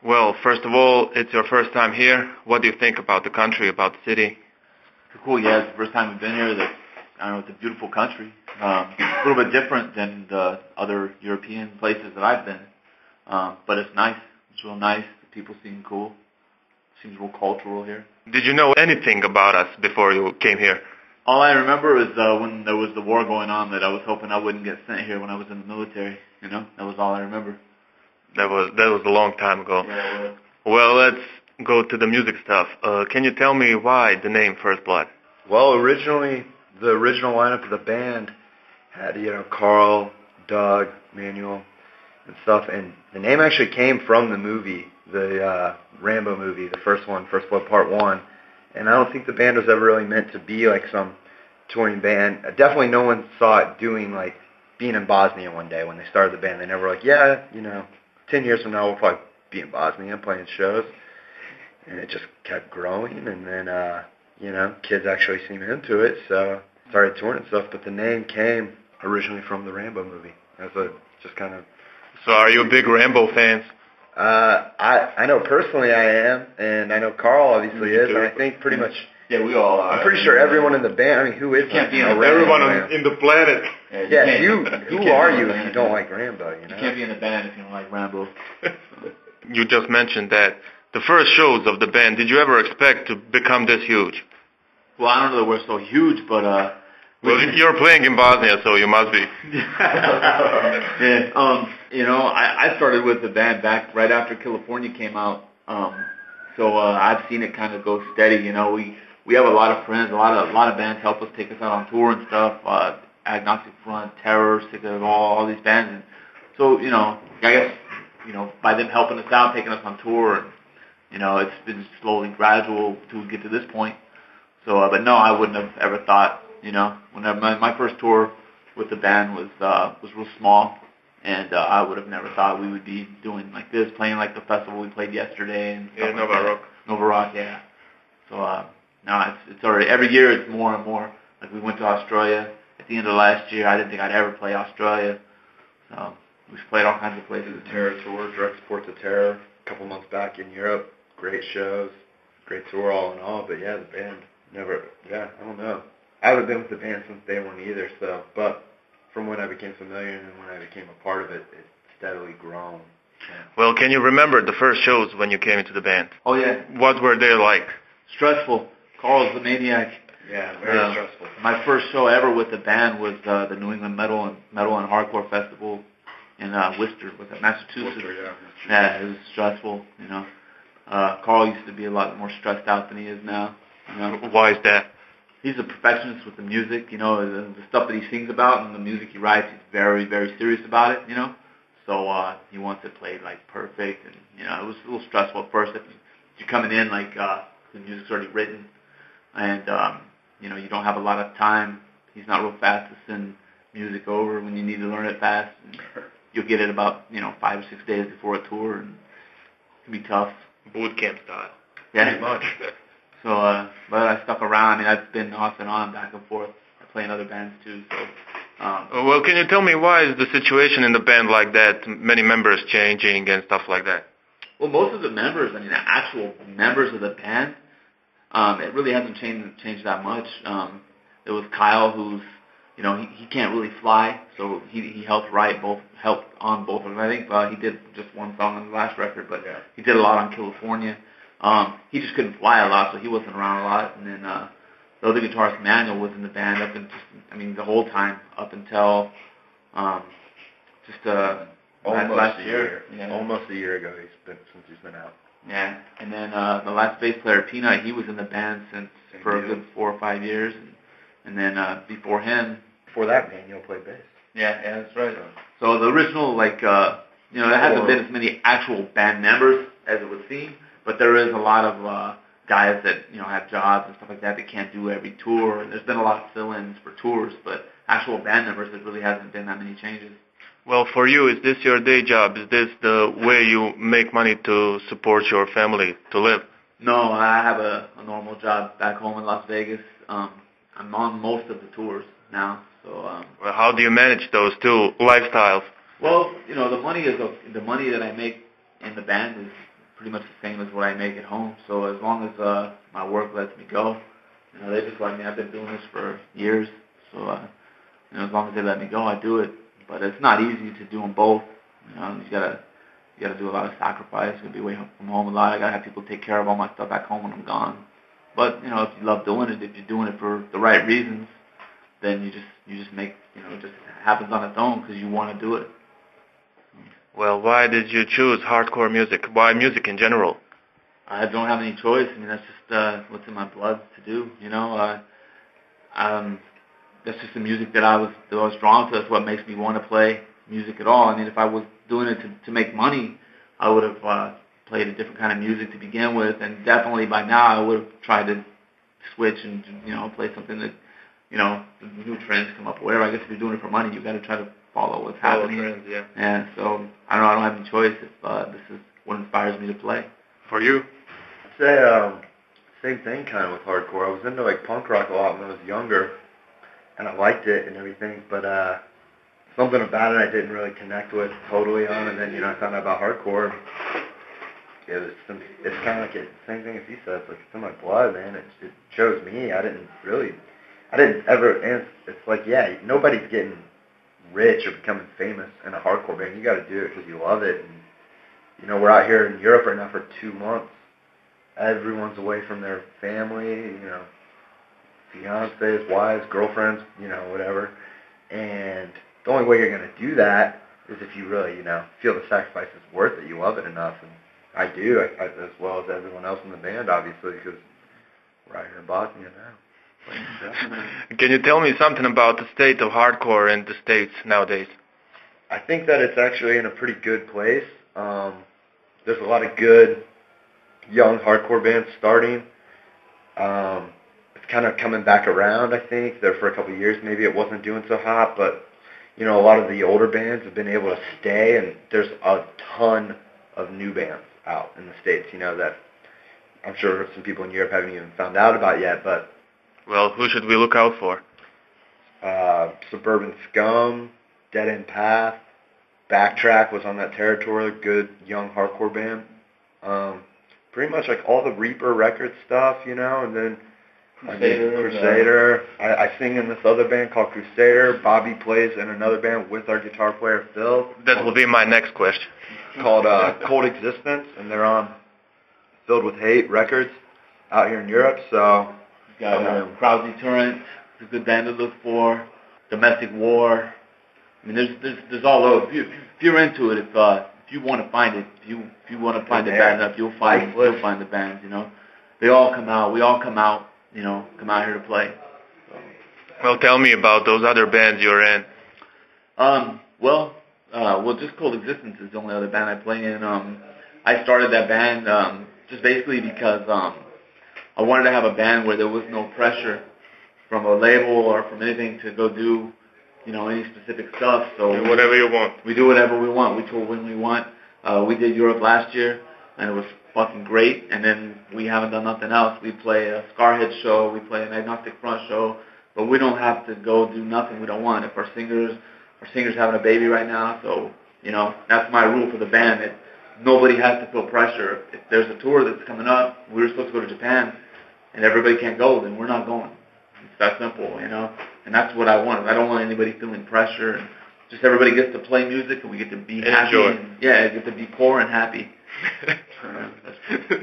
Well, first of all, it's your first time here. What do you think about the country, about the city? Cool, yeah, it's the first time we've been here. I don't know, it's a beautiful country. A little bit different than the other European places that I've been. But it's nice. It's real nice. The people seem cool. Seems real cultural here. Did you know anything about us before you came here? All I remember is when there was the war going on that I was hoping I wouldn't get sent here when I was in the military. You know, that was all I remember. That was a long time ago. Yeah, it was. Well, let's go to the music stuff. Can you tell me why the name First Blood? Well, originally, the original lineup of the band had, Carl, Doug, Manuel, and stuff. And the name actually came from the movie, the Rambo movie, the first one, First Blood Part 1. And I don't think the band was ever really meant to be like some touring band. Definitely no one saw it doing like being in Bosnia one day when they started the band. They never were like, 10 years from now we'll probably be in Bosnia playing shows. And it just kept growing, and then, kids actually seemed into it, so started touring and stuff. But the name came originally from the Rambo movie. Just kind of... So are you a big Rambo fan? I know personally I am, and I know Carl obviously is, and I think pretty much... Yeah, we all are. I'm pretty sure everyone in the band, I mean, who is... Can't be in everyone in the planet. Yeah, who are you if you don't like Rambo, You can't be in the band if you don't like Rambo. You just mentioned that. The first shows of the band, did you ever expect to become this huge? Well, I don't know that we're so huge, but... Well, you're playing in Bosnia, so you must be. Yeah, I started with the band back right after California came out. So I've seen it kind of go steady. We have a lot of friends, a lot of bands help us take us out on tour and stuff. Agnostic Front, Terror, Sick of It All these bands. And so, I guess, by them helping us out, taking us on tour, and, it's been slowly gradual to get to this point. So, but no, I wouldn't have ever thought, whenever my first tour with the band was real small, and I would have never thought we would be doing like this, playing like the festival we played yesterday. And yeah, Nova Rock. Nova Rock, yeah. So, no, it's already, every year it's more and more. Like we went to Australia at the end of last year. I didn't think I'd ever play Australia. So we've played all kinds of places. The Terror Tour, Direct Support to Terror, a couple months back in Europe. Great shows, great tour all in all. But yeah, the band never, I don't know. I haven't been with the band since day one either, so, but from when I became familiar and when I became a part of it, it's steadily grown. Well, can you remember the first shows when you came into the band? Oh, yeah. What were they like? Stressful. Carl's the maniac. Yeah, very stressful. My first show ever with the band was the New England Metal and Hardcore Festival in Worcester, Massachusetts. Worcester, yeah, it was stressful, Carl used to be a lot more stressed out than he is now. Why is that? He's a perfectionist with the music, the stuff that he sings about and the music he writes, he's very, very serious about it, So he wants it played like perfect, and it was a little stressful at first. If you're coming in like the music's already written, and you don't have a lot of time. He's not real fast to send music over when you need to learn it fast. And you'll get it about 5 or 6 days before a tour, and it can be tough. Boot camp style. Yeah, pretty much. So, but I stuck around. I mean, I've been off and on, back and forth. I play in other bands too. So. Well, can you tell me why is the situation in the band like that? Many members changing and stuff like that. Well, most of the members, the actual members of the band, it really hasn't changed that much. There was Kyle, who's, he can't really fly, so he helped on both of them. I think he did just one song on the last record, but he did a lot on California. He just couldn't fly a lot, so he wasn't around a lot. And then the other guitarist, Manuel, was in the band the whole time up until last year. Yeah. Almost a year ago since he's been out. Yeah, and then the last bass player, Peanut, he was in the band for a good 4 or 5 years, and then before that, Manuel played bass. Yeah, that's right. So the original, there hasn't been as many actual band members as it would seem, but there is a lot of guys that have jobs and stuff like that can't do every tour. And there's been a lot of fill-ins for tours, but actual band members, there really hasn't been that many changes. Well, for you, is this your day job? Is this the way you make money to support your family, to live? No, I have a normal job back home in Las Vegas. I'm on most of the tours now. So. Well, how do you manage those two lifestyles? Well, the money that I make in the band is pretty much the same as what I make at home. So as long as my work lets me go, they just let me. I've been doing this for years, so as long as they let me go, I do it. But it's not easy to do them both. You gotta do a lot of sacrifice. You gotta be away from home a lot. I gotta have people take care of all my stuff back home when I'm gone. But if you love doing it, if you're doing it for the right reasons, then you just make it just happens on its own because you want to do it. Well, why did you choose hardcore music? Why music in general? I don't have any choice. I mean, that's just what's in my blood to do. That's just the music that I was drawn to. That's what makes me want to play music at all. I mean, if I was doing it to make money, I would have played a different kind of music to begin with, and definitely by now I would have tried to switch and play something that the new trends come up or whatever. I guess if you're doing it for money, you got to try to follow what's happening. Trends, yeah. And so I don't have any choice if this is what inspires me to play. For you? I'd say same thing kind of with hardcore. I was into like punk rock a lot when I was younger, and I liked it and everything, but something about it I didn't really connect with totally on, and then I found out about hardcore. It's kind of like the same thing as he said. It's like it's in my blood, man. It shows me. I didn't ever. And it's like, yeah, nobody's getting rich or becoming famous in a hardcore band. You got to do it because you love it. And we're out here in Europe right now for 2 months. Everyone's away from their family. Fiancés, wives, girlfriends, whatever. And the only way you're going to do that is if you really, feel the sacrifice is worth it. You love it enough. And I do, as well as everyone else in the band, obviously, because we're out here in Bosnia now. Can you tell me something about the state of hardcore in the States nowadays? I think that it's actually in a pretty good place. There's a lot of good young hardcore bands starting. It's kind of coming back around, I think. There for a couple of years, maybe it wasn't doing so hot, but a lot of the older bands have been able to stay, and there's a ton of new bands out in the States, that I'm sure some people in Europe haven't even found out about yet, but... Well, who should we look out for? Suburban Scum, Dead End Path, Backtrack was on that territory, good young hardcore band. Pretty much like all the Reaper record stuff, and then Crusader. I sing in this other band called Crusader. Bobby plays in another band with our guitar player Phil. That will be my next question. Called Cold Existence, and they're on Filled with Hate Records out here in Europe. So we've got Krause Turrent, it's a good band to look for. Domestic War. I mean, there's all those. If you're into it, if you want to find it, if you want to find the band enough, you'll find the bands. They all come out. We all come out. Come out here to play. So. Well, tell me about those other bands you're in. Well, just Cold Existence is the only other band I play in. I started that band just basically because I wanted to have a band where there was no pressure from a label or from anything to go do, any specific stuff. So do whatever you want. We do whatever we want. We tour when we want. We did Europe last year, and it was fucking great. And then we haven't done nothing else. We play a Scarhead show. We play an Agnostic Front show. But we don't have to go do nothing we don't want. If our singer's having a baby right now, so, that's my rule for the band. That nobody has to feel pressure. If there's a tour that's coming up, we were supposed to go to Japan, and everybody can't go, then we're not going. It's that simple, And that's what I want. I don't want anybody feeling pressure. And just everybody gets to play music, and we get to be happy. Enjoy. And, get to be poor and happy.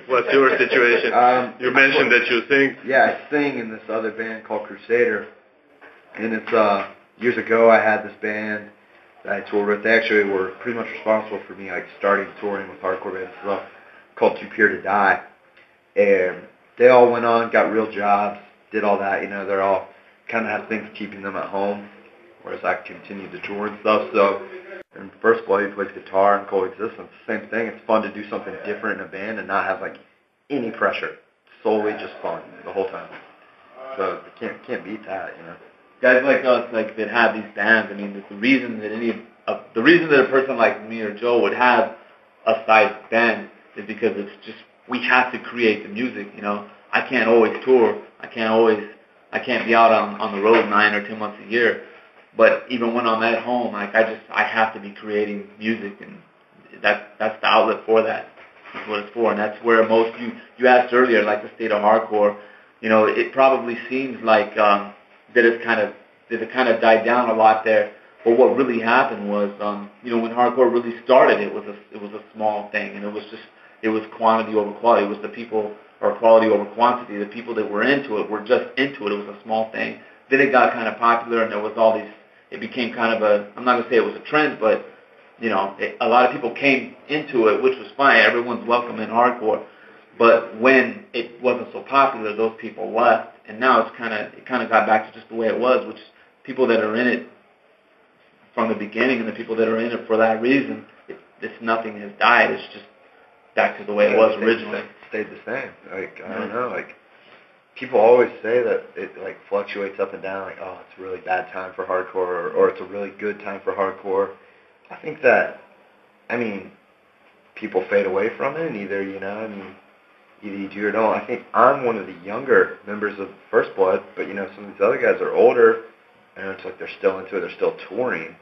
What's your situation? You mentioned that you sing. Yeah, I sing in this other band called Crusader. And it's, years ago I had this band that I toured with. They actually were pretty much responsible for me, starting touring with hardcore bands and stuff, called Too Pure to Die. And they all went on, got real jobs, did all that, they're all kind of have things keeping them at home, whereas I continued to tour and stuff. So, in First Blood, he plays guitar in Cold Existence. Same thing. It's fun to do something different in a band and not have any pressure. Solely just fun the whole time. So can't beat that, Guys like us, that have these bands. I mean, the reason that a person like me or Joe would have a side band is because it's just we have to create the music. I can't always tour. I can't be out on the road 9 or 10 months a year. But even when I'm at home, I have to be creating music, and that's the outlet for that. is what it's for, and that's where most you asked earlier, like the state of hardcore. You know, it probably seems like that it kind of died down a lot there. But what really happened was, you know, when hardcore really started, it was a small thing, and it was quantity over quality. It was the people, or quality over quantity. The people that were into it were just into it. It was a small thing. Then it got kind of popular, and there was all these. It became kind of a. I'm not gonna say it was a trend, but you know, a lot of people came into it, which was fine. Everyone's welcome in hardcore. But when it wasn't so popular, those people left, and now it kind of got back to just the way it was, which people that are in it from the beginning and the people that are in it for that reason, nothing has died. It's just back to the way it was originally. Stayed the same. Like, I don't know, like, people always say that it, like, fluctuates up and down, like, oh, it's a really bad time for hardcore, or it's a really good time for hardcore. I think that, I mean, people fade away from it, and either you do or don't. I think I'm one of the younger members of First Blood, but, you know, some of these other guys are older, and it's like they're still into it, they're still touring.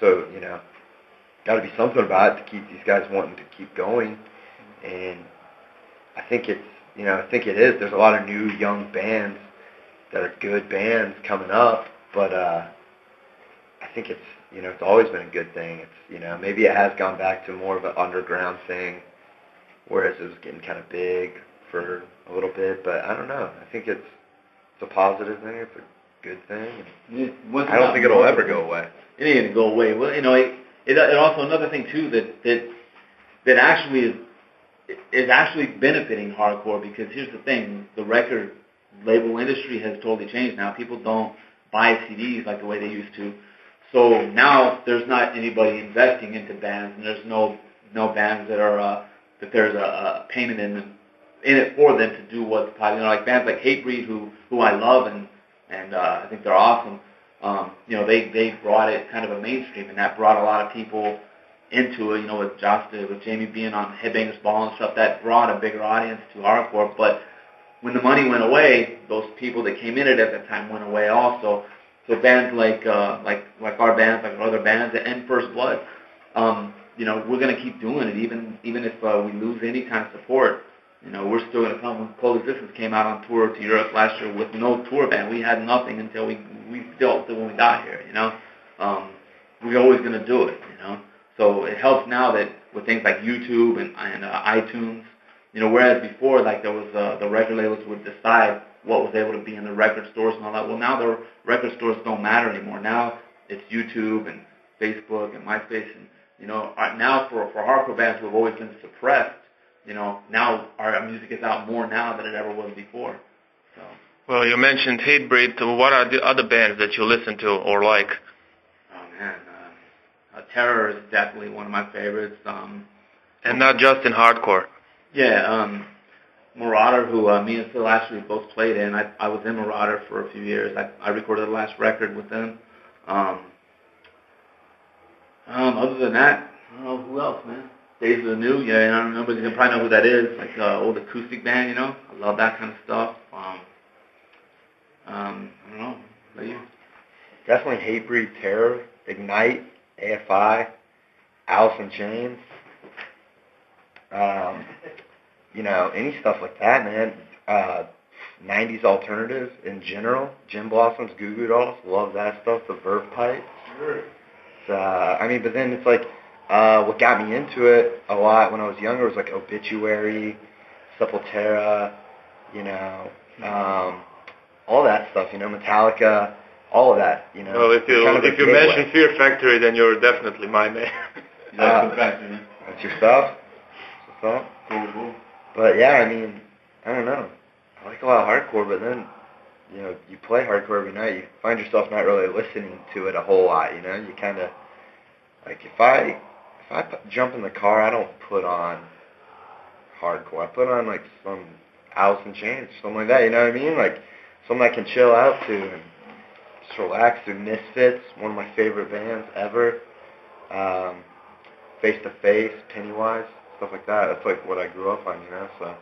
So, you know, got to be something about it to keep these guys wanting to keep going. And I think it is. There's a lot of new young bands that are good bands coming up, but I think it's, you know, it's always been a good thing. It's, you know, maybe it has gone back to more of an underground thing, whereas it was getting kind of big for a little bit, but I don't know. I think it's a positive thing. It's a good thing. I don't think it'll ever go away. It ain't gonna go away. Well, you know, it also another thing too that actually is actually benefiting hardcore, because here's the thing: the record label industry has totally changed now. People don't buy CDs like the way they used to. So now there's not anybody investing into bands, and there's no bands that are that there's a payment in it for them to do what's popular. You know, like bands like Hatebreed, who I love, and I think they're awesome. You know, they brought it kind of a mainstream, and that brought a lot of people into it. You know, with Jamie being on Headbangers Ball and stuff, that brought a bigger audience to hardcore. But when the money went away, those people that came in it at that time went away also. So bands like our bands, like other bands, and First Blood, you know, we're gonna keep doing it, even if we lose any kind of support. You know, we're still gonna come. When Cold Existence came out on tour to Europe last year with no tour band, we had nothing until we built it when we got here. You know, we're always gonna do it. You know, so it helps now that with things like YouTube and iTunes. You know, whereas before, like there was the record labels would decide what was able to be in the record stores and all that. Well, now the record stores don't matter anymore. Now it's YouTube and Facebook and MySpace, and you know, now for hardcore bands who have always been suppressed, you know, now our music is out more now than it ever was before. So. Well, you mentioned Hatebreed. What are the other bands that you listen to or like? Oh man, Terror is definitely one of my favorites. And not just in hardcore. Yeah, Marauder, who me and Phil actually both played in. I was in Marauder for a few years. I recorded the last record with them. Other than that, I don't know who else, man. Days of the New, yeah, I don't know, but you can probably know who that is. Like old acoustic band, you know. I love that kind of stuff. I don't know. What about you? Definitely Hatebreed, Terror, Ignite, AFI, Alice in Chains. You know, any stuff like that, man. 90s alternative in general. Gin Blossoms, Goo Goo Dolls, love that stuff. The Verve Pipe. Sure. I mean, but then it's like, what got me into it a lot when I was younger was like Obituary, Sepultura, you know, all that stuff, you know, Metallica, all of that, you know. Well, if you mention Fear Factory, then you're definitely my man. That's your stuff? What's up? Cool. But yeah, I mean, I don't know. I like a lot of hardcore, but then, you know, you play hardcore every night, you find yourself not really listening to it a whole lot, you know? You kind of, like, if I jump in the car, I don't put on hardcore. I put on, like, some Alice in Chains, something like that, you know what I mean? Like, something I can chill out to and just relax to. Misfits, one of my favorite bands ever. Face to Face, Pennywise, stuff like that. That's like what I grew up on, you know. So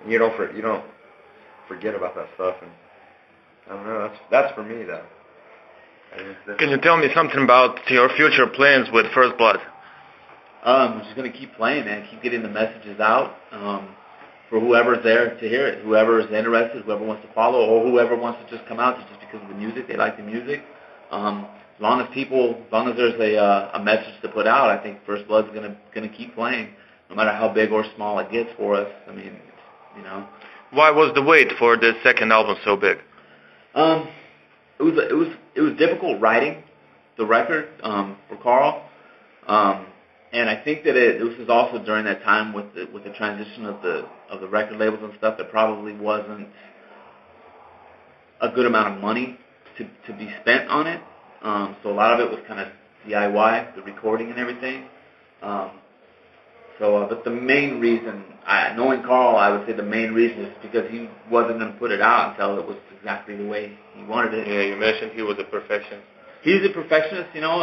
and you don't forget about that stuff, and I don't know. That's for me though. Can you tell me something about your future plans with First Blood? We're just going to keep playing, man. Keep getting the messages out for whoever's there to hear it. Whoever is interested, whoever wants to follow, or whoever wants to just come out just because of the music. They like the music. As long as there's a message to put out, I think First Blood's going to keep playing, no matter how big or small it gets for us. I mean, you know. Why was the wait for the second album so big? It was difficult writing the record for Carl, and I think that this was also during that time with the transition of the record labels and stuff. There probably wasn't a good amount of money to be spent on it, so a lot of it was kind of DIY, the recording and everything. But the main reason, knowing Carl, I would say the main reason is because he wasn't going to put it out until it was exactly the way he wanted it. Yeah, you mentioned he was a perfectionist. He's a perfectionist, you know,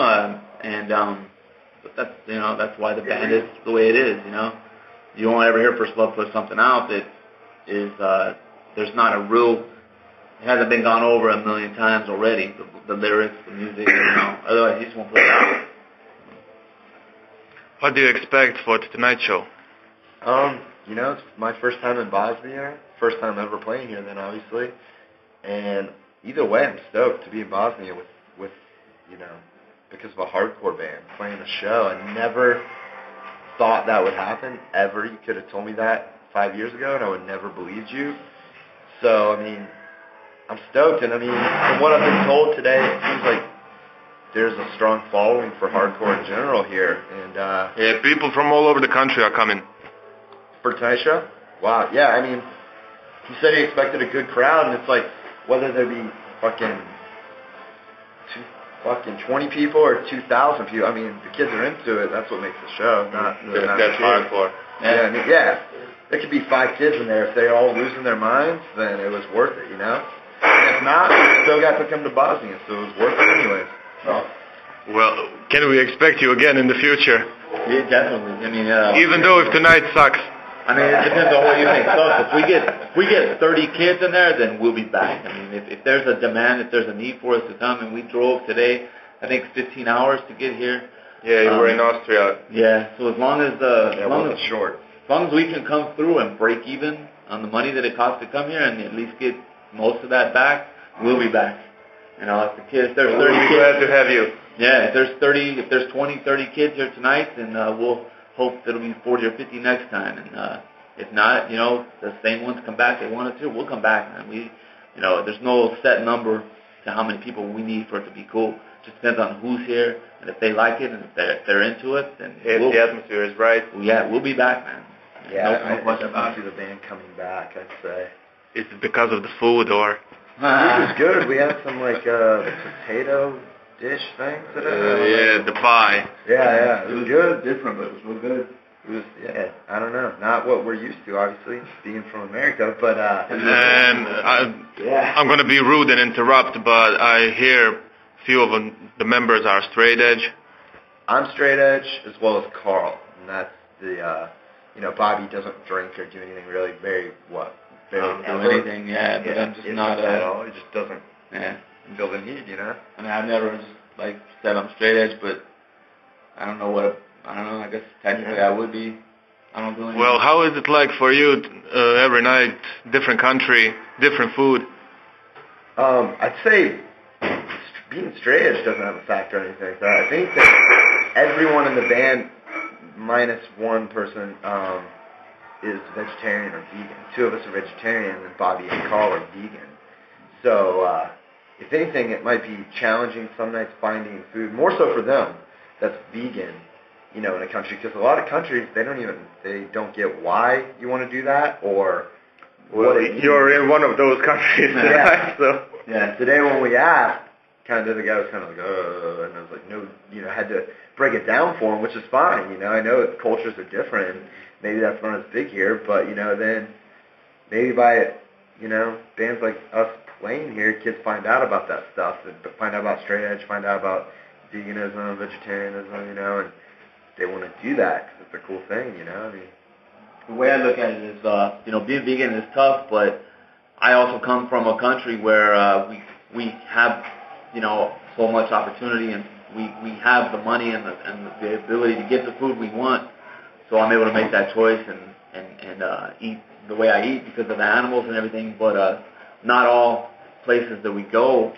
but that's why the band is the way it is, you know. You won't ever hear First Blood put something out that is there's not a real. It hasn't been gone over a million times already. The lyrics, the music, you know. Otherwise, he just won't put it out. What do you expect for tonight's show? You know, it's my first time in Bosnia. First time ever playing here then, obviously. And either way, I'm stoked to be in Bosnia with you know, because of a hardcore band playing a show. I never thought that would happen, ever. You could have told me that 5 years ago, and I would never believed you. So, I mean, I'm stoked. And, I mean, from what I've been told today, it seems like there's a strong following for hardcore in general here. And yeah, people from all over the country are coming. For tonight's show? Wow. Yeah, I mean, he said he expected a good crowd, and it's like, whether there be fucking 20 people or 2,000 people, I mean, the kids are into it. That's what makes the show. That's hardcore. Yeah, I mean, yeah. There could be 5 kids in there. If they're all losing their minds, then it was worth it, you know? And if not, we still got to come to Bosnia, so it was worth it anyways. So. Well, can we expect you again in the future? Yeah, definitely. I mean, even though if tonight sucks. I mean, it depends on what you think. So if we get 30 kids in there, then we'll be back. I mean, if there's a demand, if there's a need for us to come, and we drove today, I think 15 hours to get here. Yeah, you were in Austria. Yeah, so as long as we can come through and break even on the money that it costs to come here, and at least get most of that back, we'll be back. You know, if the kids, there's 30 kids. Glad to have you. Yeah, if there's 20, 30 kids here tonight, then we'll hope that it'll be 40 or 50 next time. And if not, you know, the same ones come back. They want us to, we'll come back. And there's no set number to how many people we need for it to be cool. It just depends on who's here, and if they like it, and if they're into it, then if the atmosphere is right. Yeah, we'll be back, man. Yeah, no question about the band coming back, I'd say. Is it because of the food or? It was good. We had some potato dish things. Yeah, the pie. Yeah, it was good. Different, but it was real good. It was, yeah, I don't know, not what we're used to, obviously, being from America, but. And I'm going to be rude and interrupt, but I hear few of the members are straight edge. I'm straight edge, as well as Carl, and that's the. Bobby doesn't drink or do anything really very Don't do anything, yeah, but I'm just not at all. He just doesn't feel the need, I mean, I've never just said I'm straight edge, but I don't know. I guess technically I would be. I don't do anything. Well, how is it like for you every night, different country, different food? I'd say being straight edge doesn't have a factor or anything like that. I think that everyone in the band, minus one person, is vegetarian or vegan. 2 of us are vegetarian, and Bobby and Carl are vegan. So, if anything, it might be challenging some nights finding food, more so for them, that's vegan, in a country, because a lot of countries, they don't get why you want to do that, or you're in one of those countries, right? So. Yeah, today when we asked, the guy was kind of like, and I was like, no, had to break it down for him, which is fine, I know cultures are different, and maybe that's not as big here, but, then maybe by, bands like us playing here, kids find out about that stuff, and find out about straight edge, find out about veganism, vegetarianism, and they want to do that because it's a cool thing, I mean. The way I look at it is, being vegan is tough, but I also come from a country where we have, so much opportunity and we have the money and the ability to get the food we want, so I'm able to make that choice and eat the way I eat because of the animals and everything. But not all places that we go,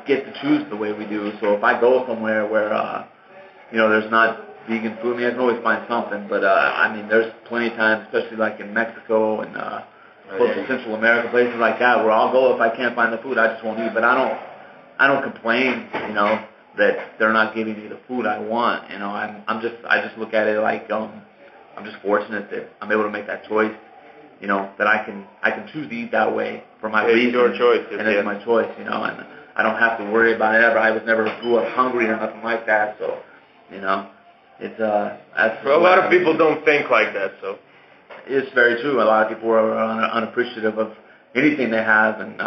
get to choose the way we do. So if I go somewhere where there's not vegan food, I can always find something. But there's plenty of times, especially like in Mexico and close to Central America, places like that, where I'll go if I can't find the food, I just won't eat. But I don't complain, that they're not giving me the food I want. I just look at it like I'm just fortunate that I'm able to make that choice. That I can choose to eat that way for my reason. It's your choice, and it's my choice. And I don't have to worry about it ever. I was never grew up hungry or nothing like that. So, it's that's. Well, a lot of people don't think like that, so. It's very true. A lot of people are unappreciative of anything they have, and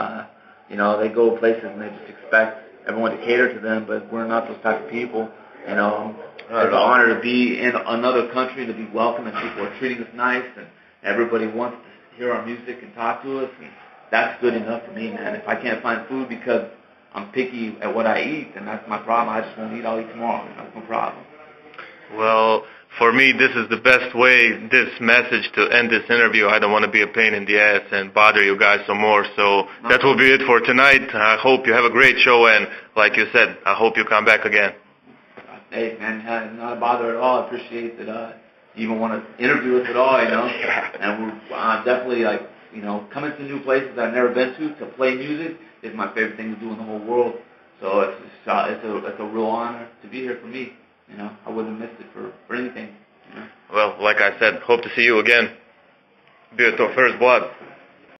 they go places and they just expect everyone to cater to them, but we're not those type of people. It's an honor to be in another country, to be welcome, and people are treating us nice, and everybody wants to hear our music and talk to us, and that's good enough for me, man. If I can't find food because I'm picky at what I eat, then that's my problem. I just won't eat. I'll eat tomorrow. That's no problem. Well, for me, this is the best way, this message, to end this interview. I don't want to be a pain in the ass and bother you guys some more. So that will be it for tonight. I hope you have a great show, and like you said, I hope you come back again. Hey, man, not a bother at all. I appreciate that you even want to interview us at all, And we're definitely, coming to new places I've never been to play music is my favorite thing to do in the whole world. So it's a real honor to be here for me. I wouldn't have missed it for anything. Well, like I said, hope to see you again. Be it our first blood.